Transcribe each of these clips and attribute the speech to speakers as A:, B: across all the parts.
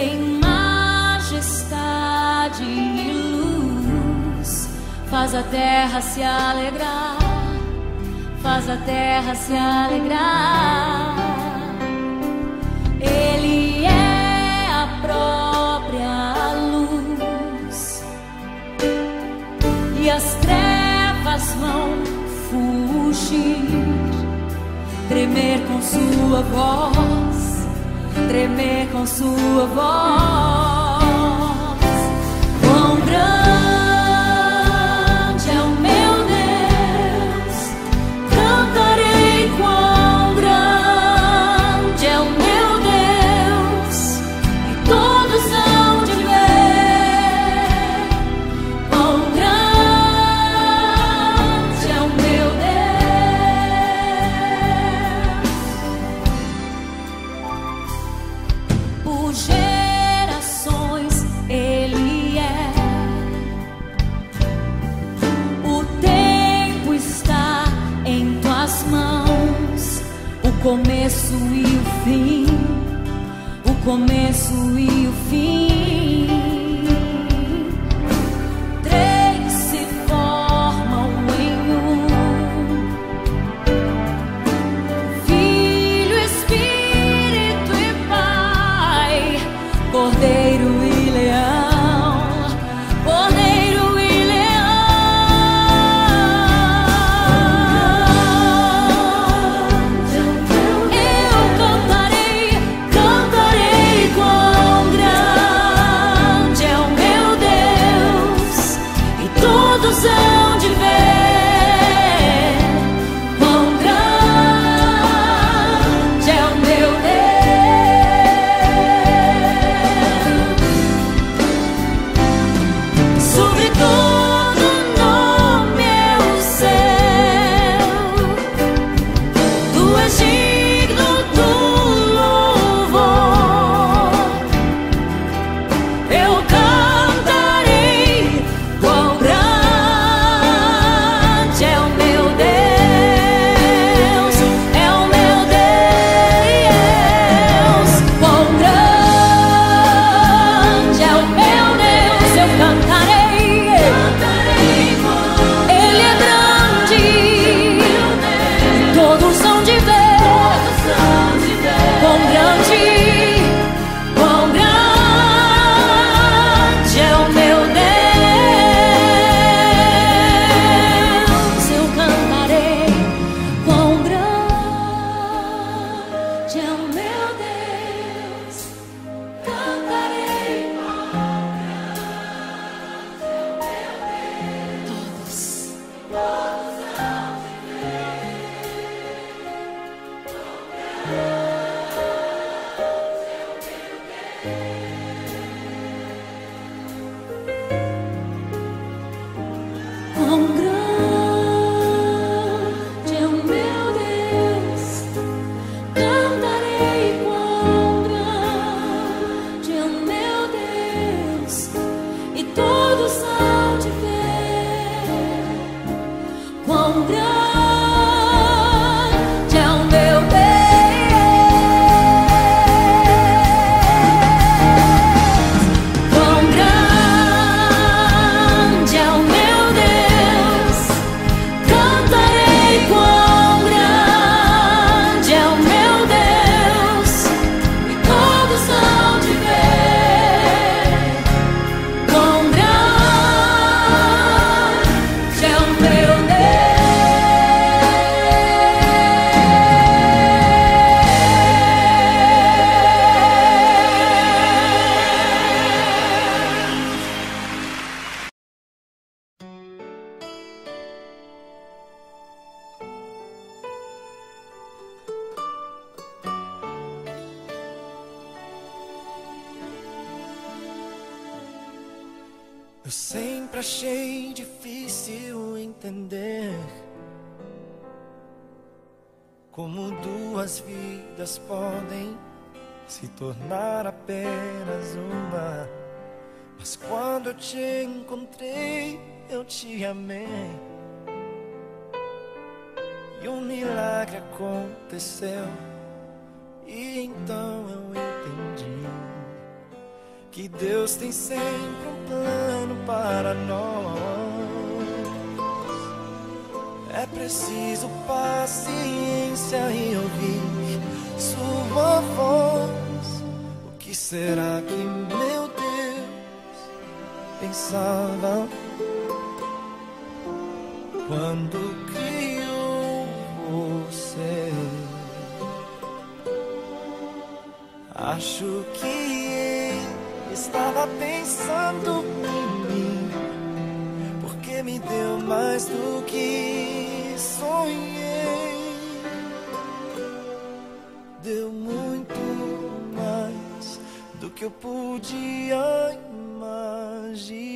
A: em majestade e luz, faz a terra se alegrar, faz a terra se alegrar. Ele é a própria luz e as trevas vão fugir, tremer com sua voz, tremer com sua voz. Quão grande é o meu Deus, cantarei quão grande é o meu Deus, e todos hão de ver quão grande é o meu Deus. Por gerações Ele é, o tempo está em tuas mãos, o começo e o fim, o começo e o fim. Três se formam em um: Filho, Espírito e Pai, Cordeiro e Leão, Cordeiro e Leão. Eu cantarei, cantarei quão grande é o meu Deus, e todos hão de ver quão grande é o meu Deus. Sobre todo nome é o céu, tu és digno do louvor. Eu cantarei quão grande é o meu Deus, é o meu Deus. Quão grande é o meu Deus, eu cantarei, Ele é grande, todos hão de ver quão grande, quão grande é o meu Deus. Eu cantarei quão grande é o meu Deus, cantarei quão grande é o meu Deus. Todos hão de quão grande é o meu Deus, cantarei quão grande é o meu Deus, e todos hão de ver quão grande é o meu Deus. Quão grande é o meu Deus, cantarei quão grande é o meu Deus, e todos hão de ver quão grande é o meu
B: Eu sempre achei difícil entender como duas vidas podem se tornar apenas uma. Mas quando eu te encontrei, eu te amei, e um milagre aconteceu. E então eu entendi que Deus tem sempre um plano para nós. É preciso paciência em ouvir sua voz. O que será que meu Deus pensava quando criou você? Acho que ele estava pensando em mim, porque me deu mais do que sonhei. Deu muito mais do que eu podia imaginar.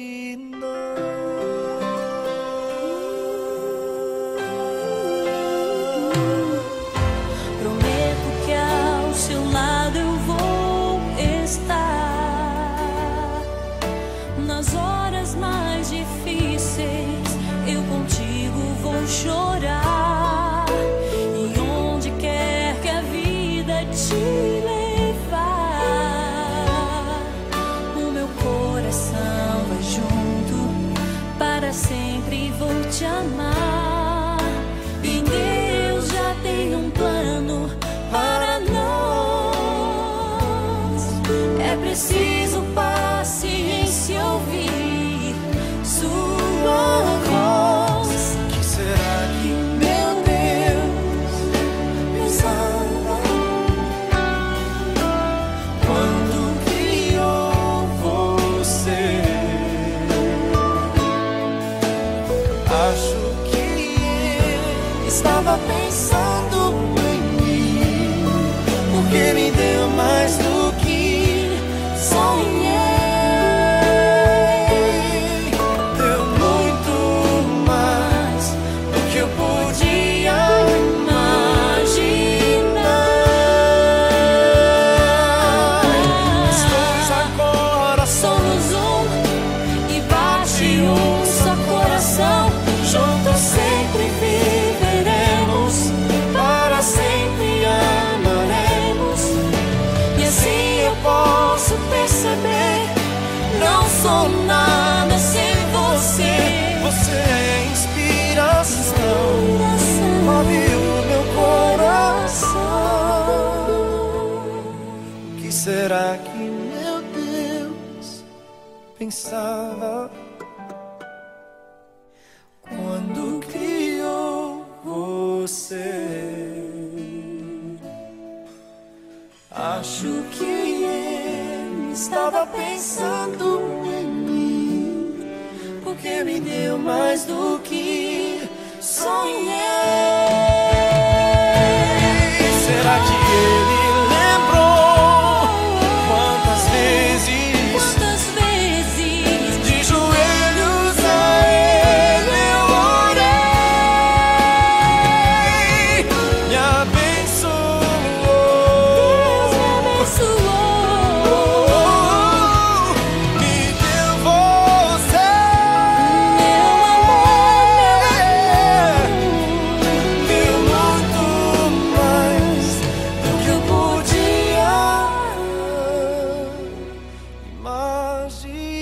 A: Prometo que ao seu lado eu vou estar. Nas horas mais difíceis eu contigo vou chorar. E onde quer que a vida te levar, o meu coração vai junto, para sempre vou te amar. E Deus já tem um plano para nós. É preciso paciência ouvir sua voz.
B: Que será que meu Deus pensava quando criou você? Acho que ele estava pensando em mim, porque me deu mais do que sonhei. Deu muito mais do que eu podia imaginar. Nós dois agora
A: Somos um e bate um só coração. Juntos sempre viveremos,
B: para sempre amaremos.
A: e assim eu posso perceber, não sou nada sem você.
B: Você é inspiração, move o meu coração. O que será que meu Deus pensava quando criou você? Acho que ele estava pensando em mim, porque me deu mais do que sonhei. Será que ele lembrou quantas vezes de joelhos a ele eu orei? Me abençoou, me deu você. Deu muito mais do que eu podia imaginar.